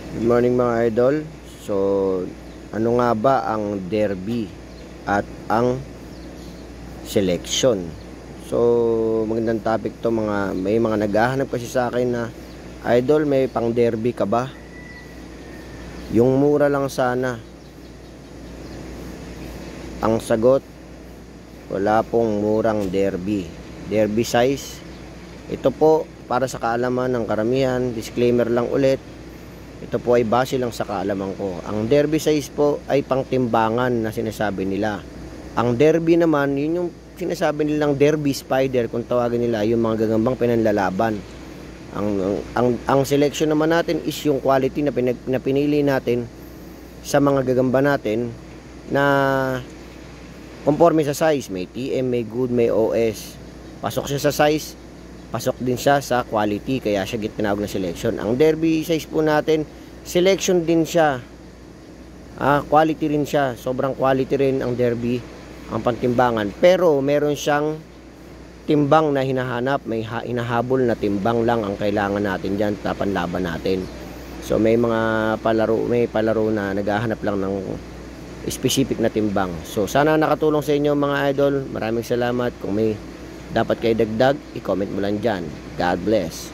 Good morning mga idol. So, ano nga ba ang derby at ang selection? So, magandang topic to may mga naghahanap kasi sa akin na idol, may pang derby ka ba? Yung mura lang sana. Ang sagot, wala pong murang derby. Derby size. Ito po para sa kaalaman ng karamihan, disclaimer lang ulit. Ito po ay base lang sa kaalaman ko. Ang derby size po ay pangtimbangan na sinasabi nila. Ang derby naman, yun yung sinasabi nilang derby spider kung tawagin nila, yung mga gagambang pinanlalaban. Ang selection naman natin is yung quality na pinili natin sa mga gagamba natin na conforme sa size. May TM, may good, may OS. Pasok siya sa size, pasok din siya sa quality, kaya siya tinawag na selection. Ang derby size po natin, selection din siya. Quality rin siya. Sobrang quality rin ang derby, ang pantimbangan. Pero meron siyang timbang na hinahanap. May hinahabol na timbang lang ang kailangan natin dyan, tapanlaban natin. So may palaro na naghahanap lang ng specific na timbang. So sana nakatulong sa inyo mga idol. Maraming salamat. Kung may dapat kayo dagdag, i-comment mo lang dyan. God bless.